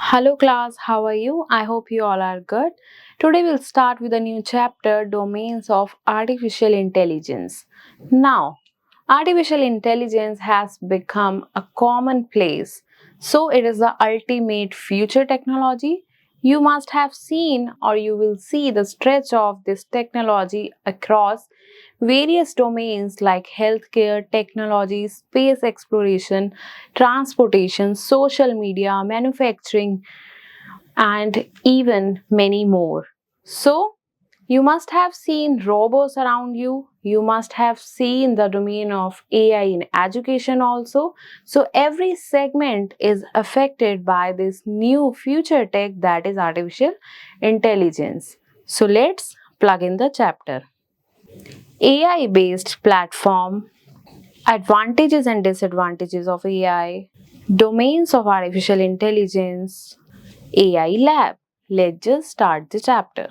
Hello class, how are you? I hope you all are good. Today we'll start with a new chapter, Domains of Artificial Intelligence. Now, artificial intelligence has become a commonplace. So it is the ultimate future technology. You must have seen or you will see the stretch of this technology across various domains like healthcare, technology, space exploration, transportation, social media, manufacturing, and even many more. So, you must have seen robots around you. You must have seen the domain of AI in education also. So, every segment is affected by this new future tech that is artificial intelligence. So, let's plug in the chapter. AI based platform, advantages and disadvantages of AI, domains of artificial intelligence, AI lab. Let's just start the chapter.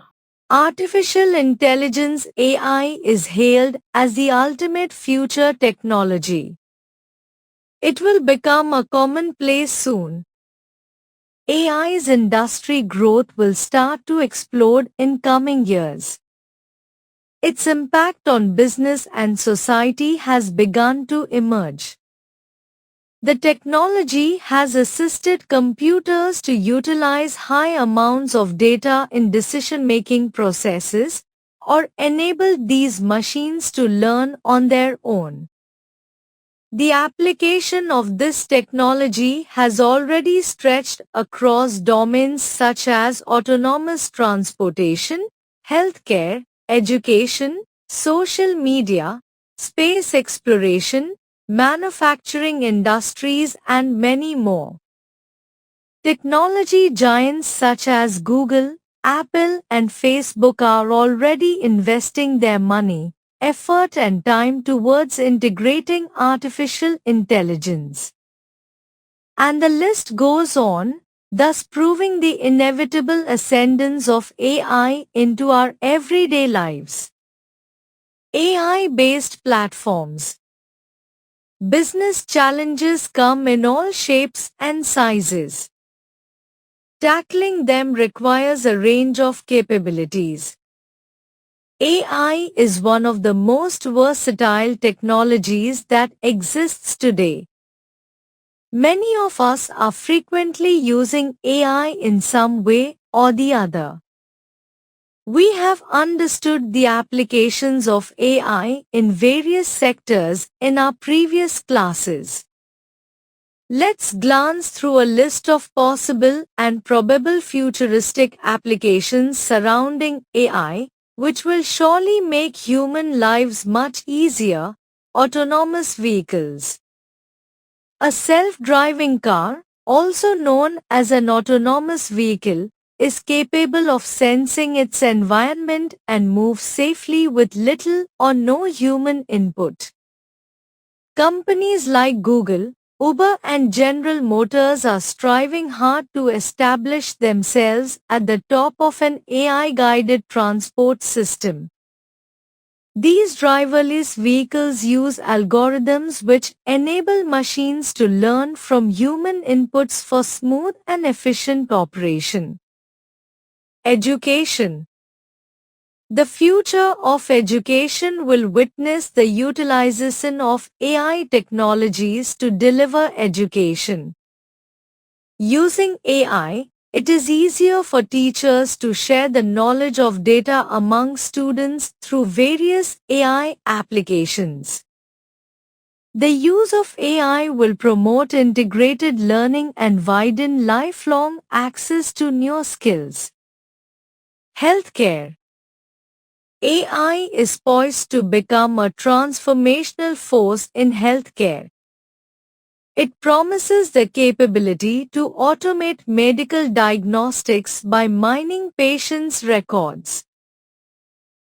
Artificial intelligence AI is hailed as the ultimate future technology. It will become a commonplace soon. AI's industry growth will start to explode in coming years. Its impact on business and society has begun to emerge. The technology has assisted computers to utilize high amounts of data in decision-making processes or enabled these machines to learn on their own. The application of this technology has already stretched across domains such as autonomous transportation, healthcare, education, social media, space exploration, manufacturing industries and many more. Technology giants such as Google, Apple and Facebook are already investing their money, effort and time towards integrating artificial intelligence. And the list goes on, thus proving the inevitable ascendance of AI into our everyday lives. AI-based platforms. Business challenges come in all shapes and sizes. Tackling them requires a range of capabilities. AI is one of the most versatile technologies that exists today. Many of us are frequently using AI in some way or the other. We have understood the applications of AI in various sectors in our previous classes. Let's glance through a list of possible and probable futuristic applications surrounding AI, which will surely make human lives much easier. Autonomous vehicles. A self-driving car, also known as an autonomous vehicle, is capable of sensing its environment and moves safely with little or no human input. Companies like Google, Uber and General Motors are striving hard to establish themselves at the top of an AI-guided transport system. These driverless vehicles use algorithms which enable machines to learn from human inputs for smooth and efficient operation. Education. The future of education will witness the utilization of AI technologies to deliver education. Using AI, it is easier for teachers to share the knowledge of data among students through various AI applications. The use of AI will promote integrated learning and widen lifelong access to new skills. Healthcare. AI is poised to become a transformational force in healthcare. It promises the capability to automate medical diagnostics by mining patients' records.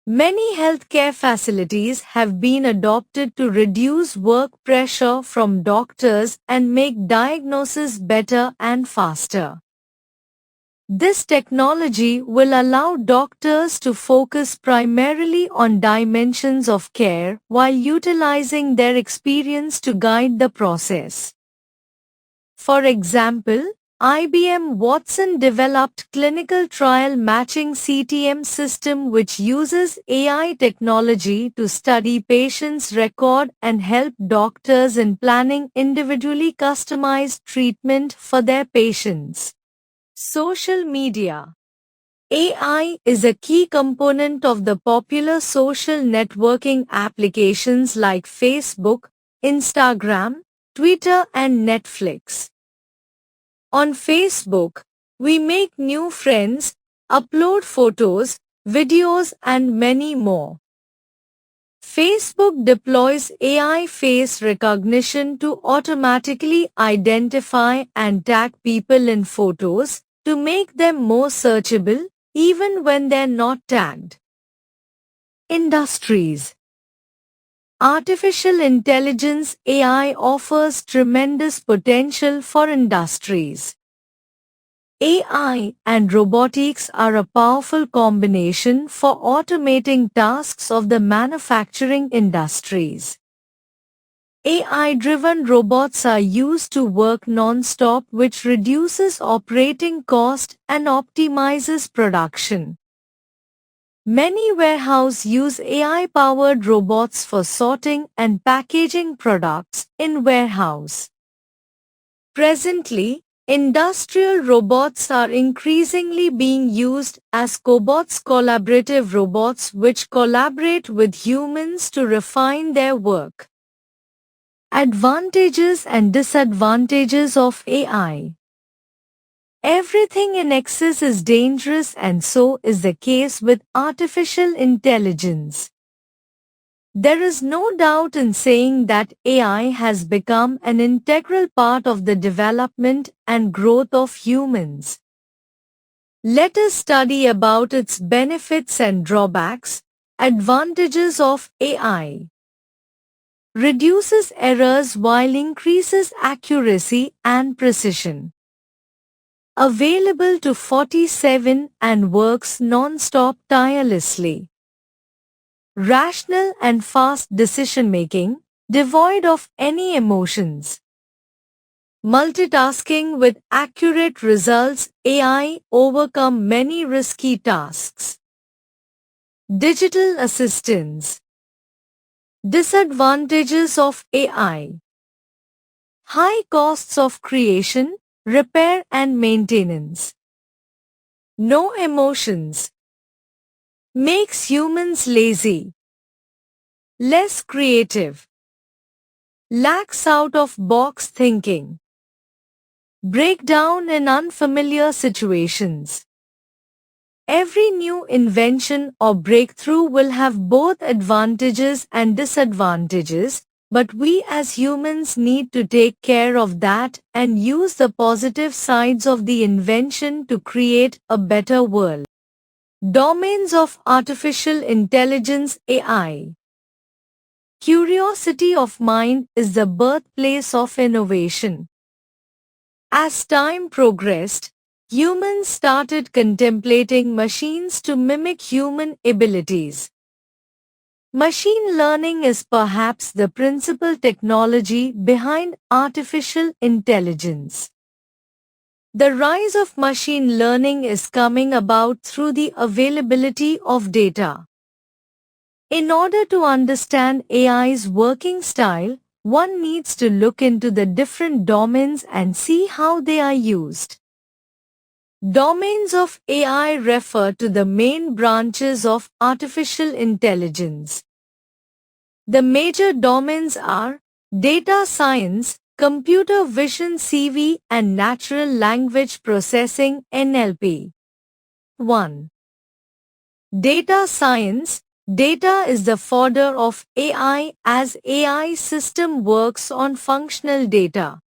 Many healthcare facilities have been adopted to reduce work pressure from doctors and make diagnosis better and faster. This technology will allow doctors to focus primarily on dimensions of care while utilizing their experience to guide the process. For example, IBM Watson developed clinical trial matching CTM system which uses AI technology to study patients' record and help doctors in planning individually customized treatment for their patients. Social media. AI is a key component of the popular social networking applications like Facebook, Instagram, Twitter and Netflix. On Facebook, we make new friends, upload photos, videos and many more. Facebook deploys AI face recognition to automatically identify and tag people in photos to make them more searchable even when they're not tagged. Industries. Artificial intelligence AI offers tremendous potential for industries. AI and robotics are a powerful combination for automating tasks of the manufacturing industries. AI-driven robots are used to work non-stop, which reduces operating cost and optimizes production. Many warehouses use AI-powered robots for sorting and packaging products in warehouse. Presently, industrial robots are increasingly being used as cobots, collaborative robots which collaborate with humans to refine their work. Advantages and disadvantages of AI. Everything in excess is dangerous, and so is the case with artificial intelligence. There is no doubt in saying that AI has become an integral part of the development and growth of humans. Let us study about its benefits and drawbacks. Advantages of AI. Reduces errors while increases accuracy and precision. Available to 47 and works non-stop tirelessly. Rational and fast decision-making, devoid of any emotions. Multitasking with accurate results, AI overcome many risky tasks. Digital assistance. Disadvantages of AI. High costs of creation, repair and maintenance. No emotions. Makes humans lazy. Less creative. Lacks out-of-box thinking. Breakdown in unfamiliar situations. Every new invention or breakthrough will have both advantages and disadvantages, but we as humans need to take care of that and use the positive sides of the invention to create a better world. Domains of artificial intelligence AI. Curiosity of mind is the birthplace of innovation. As time progressed, humans started contemplating machines to mimic human abilities. Machine learning is perhaps the principal technology behind artificial intelligence. The rise of machine learning is coming about through the availability of data. In order to understand AI's working style, one needs to look into the different domains and see how they are used. Domains of AI refer to the main branches of artificial intelligence. The major domains are data science, computer vision (CV) and natural language processing (NLP). 1. Data science. Data is the fodder of AI as AI system works on functional data.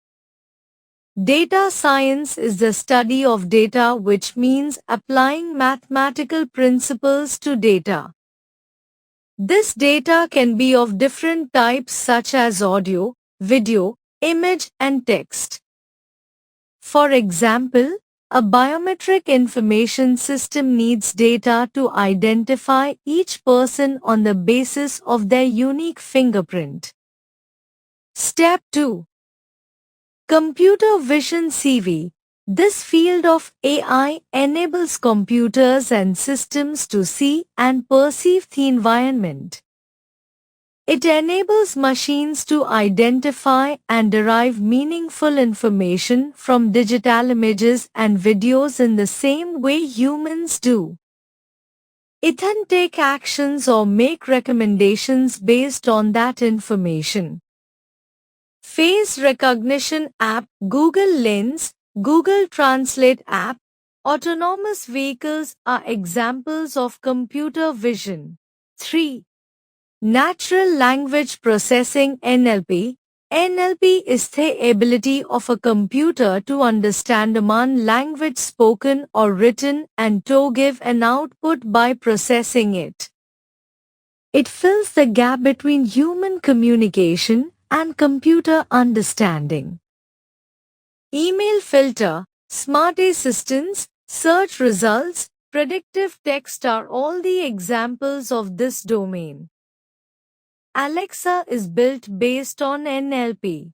Data science is the study of data, which means applying mathematical principles to data. This data can be of different types such as audio, video, image and text. For example, a biometric information system needs data to identify each person on the basis of their unique fingerprint. Step 2. Computer vision (CV). This field of AI enables computers and systems to see and perceive the environment. It enables machines to identify and derive meaningful information from digital images and videos in the same way humans do. It can take actions or make recommendations based on that information. Face recognition app, Google Lens, Google Translate app, autonomous vehicles are examples of computer vision. 3. Natural language processing NLP. NLP is the ability of a computer to understand a language spoken or written and to give an output by processing it. It fills the gap between human communication and computer understanding. Email filter, smart assistants, search results, predictive text are all the examples of this domain. Alexa is built based on NLP.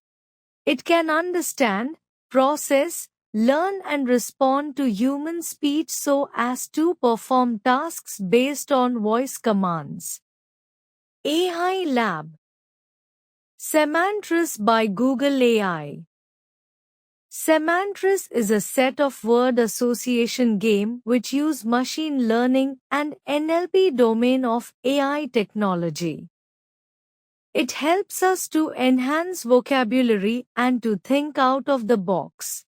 It can understand, process, learn and respond to human speech so as to perform tasks based on voice commands. AI Lab Semantris by Google AI. Semantris is a set of word association game which use machine learning and NLP domain of AI technology. It helps us to enhance vocabulary and to think out of the box.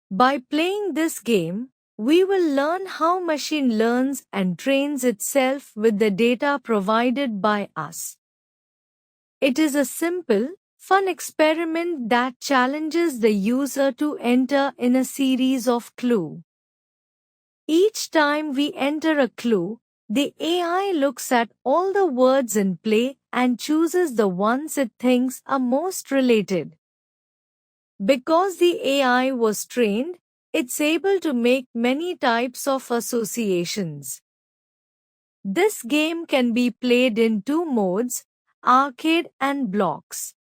By playing this game, we will learn how machine learns and trains itself with the data provided by us. It is a simple, fun experiment that challenges the user to enter in a series of clues. Each time we enter a clue, the AI looks at all the words in play and chooses the ones it thinks are most related. Because the AI was trained, it's able to make many types of associations. This game can be played in two modes, arcade and blocks.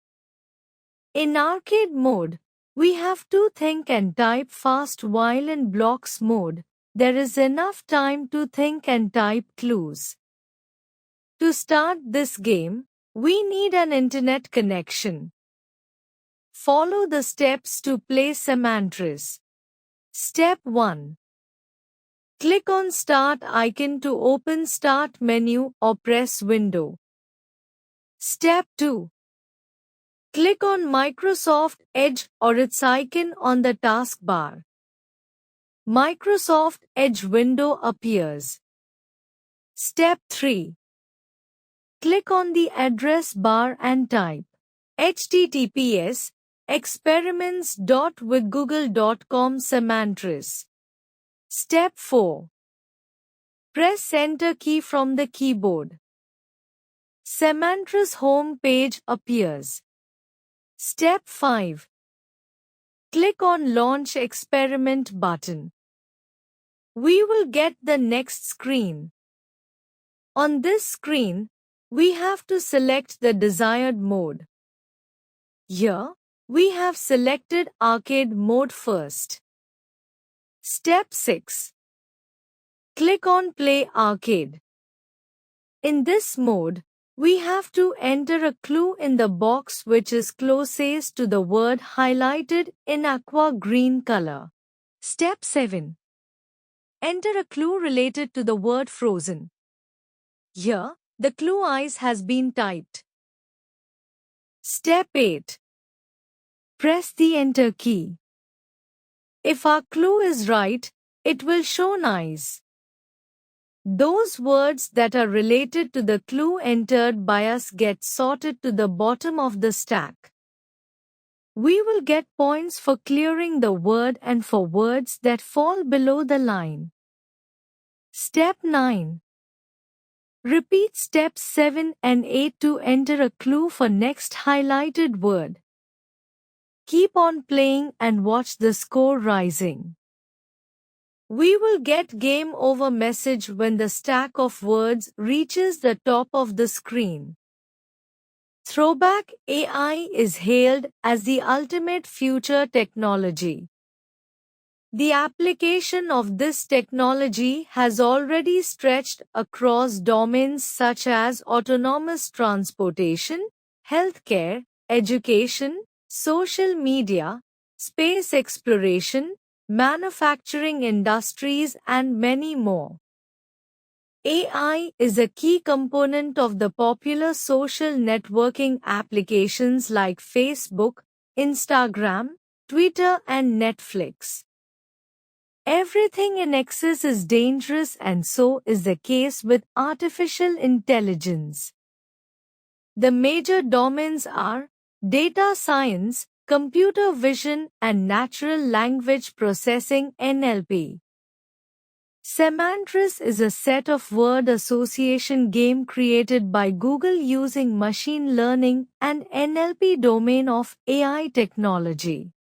In arcade mode, we have to think and type fast, while in blocks mode, there is enough time to think and type clues. To start this game, we need an internet connection. Follow the steps to play Semantris. Step 1. Click on Start icon to open Start menu or press Window. Step 2. Click on Microsoft Edge or its icon on the taskbar. Microsoft Edge window appears. Step 3. Click on the address bar and type https experiments.withgoogle.com Semantris. Step 4. Press Enter key from the keyboard. Semantris home page appears. Step 5. Click on Launch Experiment button. We will get the next screen. On this screen, we have to select the desired mode. Here, we have selected arcade mode first. Step 6. Click on Play Arcade. In this mode, we have to enter a clue in the box which is closest to the word highlighted in aqua green color. Step 7. Enter a clue related to the word frozen. Here, the clue ice has been typed. Step 8. Press the Enter key. If our clue is right, it will show nice. Those words that are related to the clue entered by us get sorted to the bottom of the stack. We will get points for clearing the word and for words that fall below the line. Step 9. Repeat steps 7 and 8 to enter a clue for next highlighted word. Keep on playing and watch the score rising. We will get game over message when the stack of words reaches the top of the screen. Throwback AI is hailed as the ultimate future technology. The application of this technology has already stretched across domains such as autonomous transportation, healthcare, education, social media, space exploration, manufacturing industries, and many more. AI is a key component of the popular social networking applications like Facebook, Instagram, Twitter, and Netflix. Everything in excess is dangerous, and so is the case with artificial intelligence. The major domains are data science, computer vision, and natural language processing (NLP). Semantris is a set of word association game created by Google using machine learning and NLP domain of AI technology.